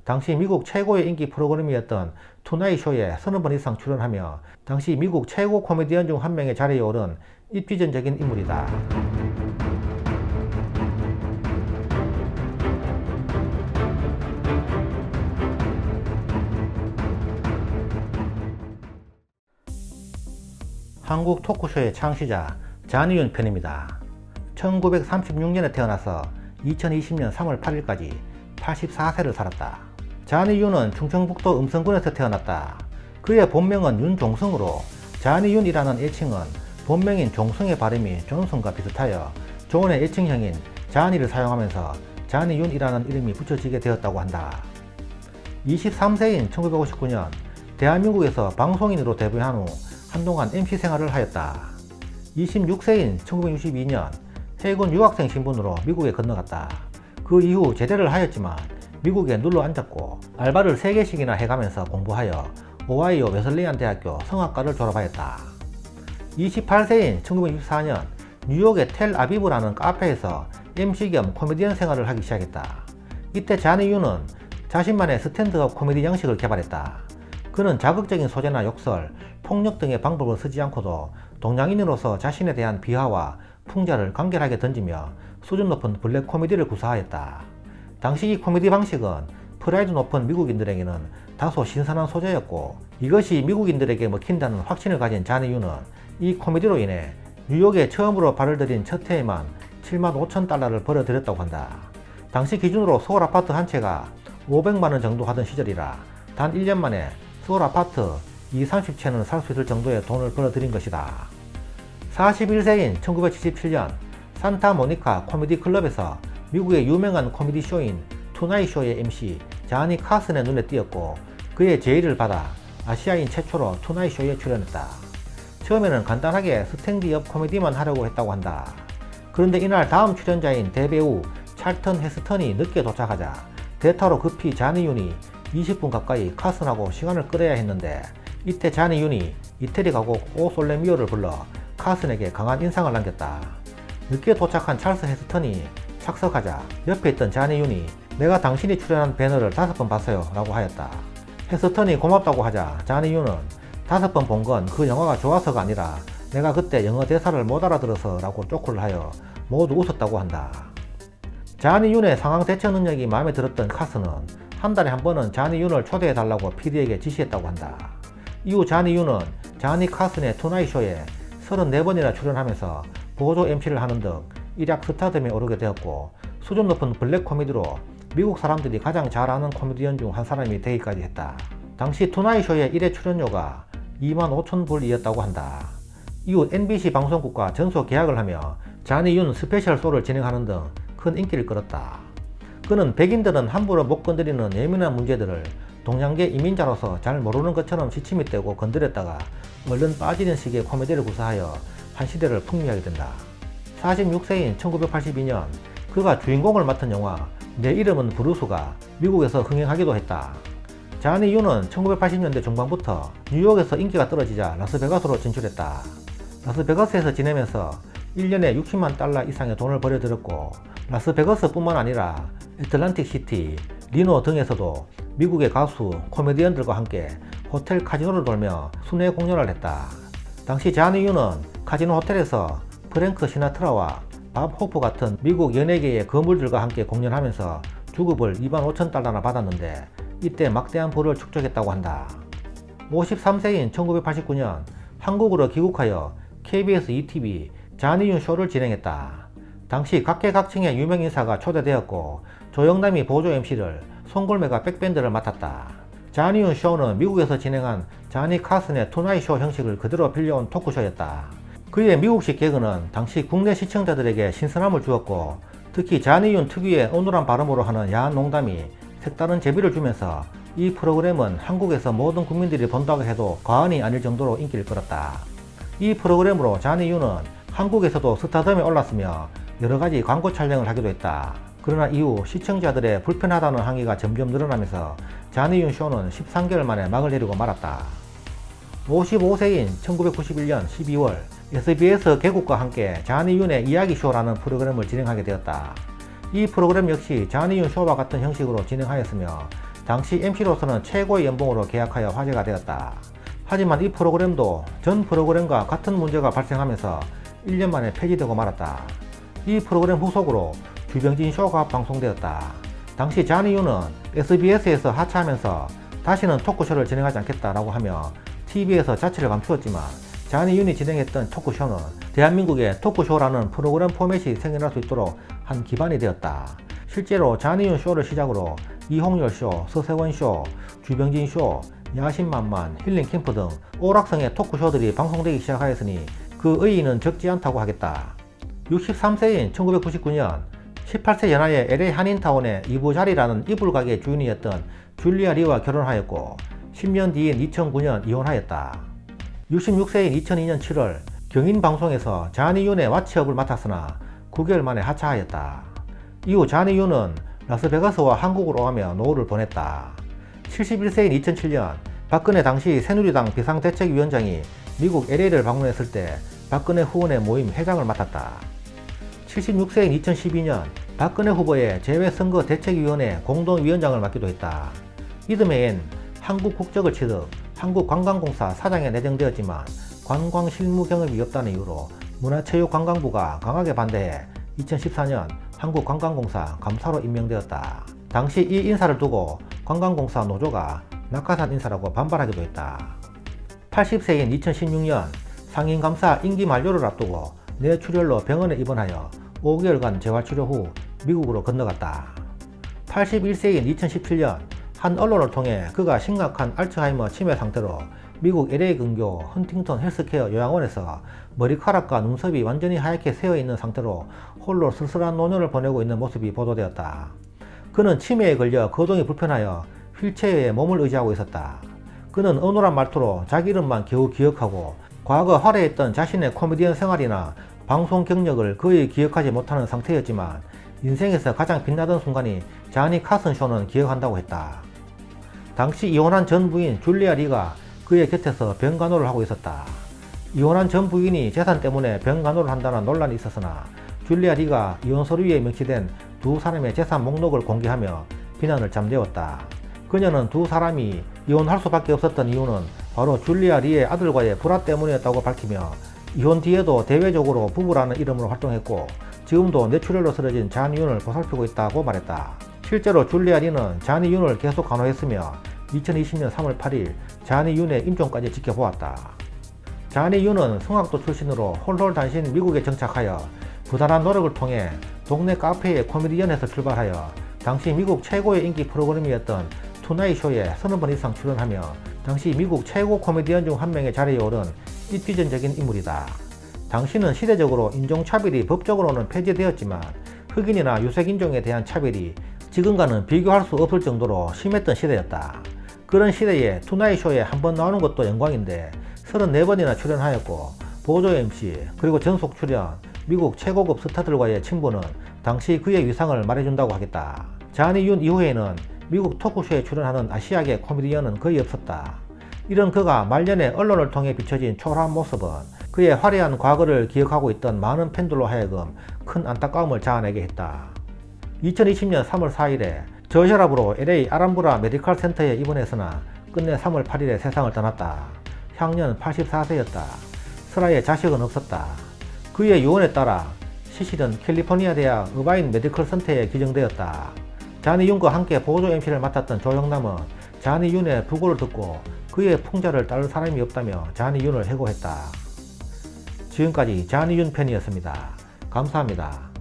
당시 미국 최고의 인기 프로그램이었던 투나잇 쇼에 서너 번 이상 출연하며 당시 미국 최고 코미디언 중 한 명의 자리에 오른 입지전적인 인물이다. 한국 토크쇼의 창시자 잔이윤 편입니다. 1936년에 태어나서 2020년 3월 8일까지 84세를 살았다. 잔이윤은 충청북도 음성군에서 태어났다. 그의 본명은 윤종성으로 잔이윤이라는 애칭은 본명인 종성의 발음이 존슨과 비슷하여 존의 애칭형인 잔이를 사용하면서 잔이윤이라는 이름이 붙여지게 되었다고 한다. 23세인 1959년 대한민국에서 방송인으로 데뷔한 후 한동안 MC 생활을 하였다. 26세인 1962년 해군 유학생 신분으로 미국에 건너갔다. 그 이후 제대를 하였지만 미국에 눌러 앉았고 알바를 3개씩이나 해가면서 공부하여 오하이오 웨슬리안 대학교 성악과를 졸업하였다. 28세인 1964년 뉴욕의 텔아비브라는 카페에서 MC 겸 코미디언 생활을 하기 시작했다. 이때 잔이윤은 자신만의 스탠드업 코미디 양식을 개발했다. 그는 자극적인 소재나 욕설, 폭력 등의 방법을 쓰지 않고도 동양인으로서 자신에 대한 비하와 풍자를 간결하게 던지며 수준 높은 블랙 코미디를 구사하였다. 당시 이 코미디 방식은 프라이드 높은 미국인들에게는 다소 신선한 소재였고 이것이 미국인들에게 먹힌다는 확신을 가진 잔이윤은 이 코미디로 인해 뉴욕에 처음으로 발을 들인 첫 해에만 7만 5천 달러를 벌어들였다고 한다. 당시 기준으로 서울 아파트 한 채가 500만원 정도 하던 시절이라 단 1년 만에 서울 아파트 20-30채는 살 수 있을 정도의 돈을 벌어들인 것이다. 41세인 1977년 산타모니카 코미디 클럽에서 미국의 유명한 코미디 쇼인 투나잇 쇼의 MC 자니 카슨의 눈에 띄었고 그의 제의를 받아 아시아인 최초로 투나잇 쇼에 출연했다. 처음에는 간단하게 스탠드업 코미디만 하려고 했다고 한다. 그런데 이날 다음 출연자인 대배우 찰턴 헤스턴이 늦게 도착하자 대타로 급히 잔이윤이 20분 가까이 카슨하고 시간을 끌어야 했는데 이때 잔이윤이 이태리 가곡 오 솔레미오를 불러 카슨에게 강한 인상을 남겼다. 늦게 도착한 찰스 헤스턴이 착석하자 옆에 있던 잔이윤이 내가 당신이 출연한 배너를 5번 봤어요 라고 하였다. 헤스턴이 고맙다고 하자 잔이윤은 5번 본 건 그 영화가 좋아서가 아니라 내가 그때 영어 대사를 못 알아들어서 라고 쪼크를 하여 모두 웃었다고 한다. 잔이윤의 상황 대처 능력이 마음에 들었던 카슨은 한 달에 한 번은 잔이윤을 초대해달라고 PD에게 지시했다고 한다. 이후 잔이윤은 자니 카슨의 투나잇 쇼에 34번이나 출연하면서 보조 MC를 하는 등 일약 스타덤에 오르게 되었고 수준 높은 블랙 코미디로 미국 사람들이 가장 잘 아는 코미디언 중 한 사람이 되기까지 했다. 당시 투나잇 쇼의 1회 출연료가 25,000불이었다고 한다. 이후 NBC 방송국과 전속 계약을 하며 잔이윤 스페셜 쇼를 진행하는 등 큰 인기를 끌었다. 그는 백인들은 함부로 못 건드리는 예민한 문제들을 동양계 이민자로서 잘 모르는 것처럼 시침이 떼고 건드렸다가 얼른 빠지는 식의 코미디를 구사하여 한 시대를 풍미하게 된다. 46세인 1982년 그가 주인공을 맡은 영화 내 이름은 브루스가 미국에서 흥행하기도 했다. 잔이윤은 1980년대 중반부터 뉴욕에서 인기가 떨어지자 라스베가스로 진출했다. 라스베가스에서 지내면서 1년에 60만 달러 이상의 돈을 벌여들였고 라스베가스뿐만 아니라 애틀랜틱 시티, 리노 등에서도 미국의 가수, 코미디언들과 함께 호텔 카지노를 돌며 순회 공연을 했다. 당시 잔이윤은 카지노 호텔에서 프랭크 시나트라와 밥 호프 같은 미국 연예계의 거물들과 함께 공연하면서 주급을 25,000달러나 받았는데 이때 막대한 부를 축적했다고 한다. 53세인 1989년 한국으로 귀국하여 KBS ETV 잔이윤 쇼를 진행했다. 당시 각계각층의 유명인사가 초대되었고 조영남이 보조 MC를 송골매가 백밴드를 맡았다. 잔이윤 쇼는 미국에서 진행한 자니 카슨의 투나잇 쇼 형식을 그대로 빌려온 토크쇼였다. 그의 미국식 개그는 당시 국내 시청자들에게 신선함을 주었고 특히 잔이윤 특유의 어눌한 발음으로 하는 야한 농담이 색다른 재미를 주면서 이 프로그램은 한국에서 모든 국민들이 본다고 해도 과언이 아닐 정도로 인기를 끌었다. 이 프로그램으로 잔이윤은 한국에서도 스타덤에 올랐으며 여러가지 광고 촬영을 하기도 했다. 그러나 이후 시청자들의 불편하다는 항의가 점점 늘어나면서 잔이윤 쇼는 13개월 만에 막을 내리고 말았다. 55세인 1991년 12월 SBS 개국과 함께 잔이윤의 이야기쇼라는 프로그램을 진행하게 되었다. 이 프로그램 역시 잔이윤 쇼와 같은 형식으로 진행하였으며 당시 MC로서는 최고의 연봉으로 계약하여 화제가 되었다. 하지만 이 프로그램도 전 프로그램과 같은 문제가 발생하면서 1년 만에 폐지되고 말았다. 이 프로그램 후속으로 주병진 쇼가 방송되었다. 당시 자니 윤은 SBS에서 하차하면서 다시는 토크쇼를 진행하지 않겠다라고 하며 TV에서 자취를 감추었지만 자니 윤이 진행했던 토크쇼는 대한민국의 토크쇼라는 프로그램 포맷이 생겨날 수 있도록 한 기반이 되었다. 실제로 자니 윤 쇼를 시작으로 이홍열 쇼, 서세원 쇼, 주병진 쇼, 야심만만, 힐링캠프 등 오락성의 토크쇼들이 방송되기 시작하였으니 그 의의는 적지 않다고 하겠다. 63세인 1999년 18세 연하의 LA 한인타운의 이부자리라는 이불가게 주인이었던 줄리아 리와 결혼하였고 10년 뒤인 2009년 이혼하였다. 66세인 2002년 7월 경인방송에서 자니 윤의 와치업을 맡았으나 9개월 만에 하차하였다. 이후 자니 윤은 라스베가스와 한국으로 오가며 노후를 보냈다. 71세인 2007년 박근혜 당시 새누리당 비상대책위원장이 미국 LA를 방문했을 때 박근혜 후원의 모임 회장을 맡았다. 76세인 2012년 박근혜 후보의 재외선거대책위원회 공동위원장을 맡기도 했다. 이듬해엔 한국 국적을 취득, 한국관광공사 사장에 내정되었지만 관광 실무 경험이 없다는 이유로 문화체육관광부가 강하게 반대해 2014년 한국관광공사 감사로 임명되었다. 당시 이 인사를 두고 관광공사 노조가 낙하산 인사라고 반발하기도 했다. 80세인 2016년 상임감사 임기 만료를 앞두고 뇌출혈로 병원에 입원하여 5개월간 재활치료 후 미국으로 건너갔다. 81세인 2017년 한 언론을 통해 그가 심각한 알츠하이머 치매 상태로 미국 LA 근교 헌팅턴 헬스케어 요양원에서 머리카락과 눈썹이 완전히 하얗게 새어있는 상태로 홀로 쓸쓸한 노년을 보내고 있는 모습이 보도되었다. 그는 치매에 걸려 거동이 불편하여 휠체어에 몸을 의지하고 있었다. 그는 어눌한 말투로 자기 이름만 겨우 기억하고 과거 화려했던 자신의 코미디언 생활이나 방송 경력을 거의 기억하지 못하는 상태였지만 인생에서 가장 빛나던 순간이 자니 카슨 쇼는 기억한다고 했다. 당시 이혼한 전 부인 줄리아 리가 그의 곁에서 병간호를 하고 있었다. 이혼한 전 부인이 재산 때문에 병간호를 한다는 논란이 있었으나 줄리아 리가 이혼 서류에 명시된 두 사람의 재산 목록을 공개하며 비난을 잠재웠다. 그녀는 두 사람이 이혼할 수밖에 없었던 이유는 바로 줄리아 리의 아들과의 불화 때문이었다고 밝히며 이혼 뒤에도 대외적으로 부부라는 이름으로 활동했고 지금도 뇌출혈로 쓰러진 자니 윤을 보살피고 있다고 말했다. 실제로 줄리아 리는 자니 윤을 계속 간호했으며 2020년 3월 8일 자니 윤의 임종까지 지켜보았다. 자니 윤은 성악도 출신으로 홀홀단신 미국에 정착하여 부단한 노력을 통해 동네 카페의 코미디언에서 출발하여 당시 미국 최고의 인기 프로그램이었던 투나잇 쇼에 30번 이상 출연하며 당시 미국 최고 코미디언 중 한 명의 자리에 오른 이기전적인 인물이다. 당시는 시대적으로 인종차별이 법적으로는 폐지되었지만 흑인이나 유색인종에 대한 차별이 지금과는 비교할 수 없을 정도로 심했던 시대였다. 그런 시대에 투나잇 쇼에 한 번 나오는 것도 영광인데 34번이나 출연하였고 보조 MC 그리고 전속 출연, 미국 최고급 스타들과의 친분은 당시 그의 위상을 말해준다고 하겠다. 자니 윤 이후에는 미국 토크쇼에 출연하는 아시아계 코미디언은 거의 없었다. 이런 그가 말년에 언론을 통해 비춰진 초라한 모습은 그의 화려한 과거를 기억하고 있던 많은 팬들로 하여금 큰 안타까움을 자아내게 했다. 2020년 3월 4일에 저혈압으로 LA 아람브라 메디컬 센터에 입원했으나 끝내 3월 8일에 세상을 떠났다. 향년 84세였다. 슬하에 자식은 없었다. 그의 유언에 따라 시실은 캘리포니아 대학 의바인 메디컬 센터에 기증되었다. 자니 윤과 함께 보조 MC를 맡았던 조영남은 자니 윤의 부고를 듣고 그의 풍자를 따를 사람이 없다며 자니 윤을 해고했다. 지금까지 자니 윤 팬이었습니다. 감사합니다.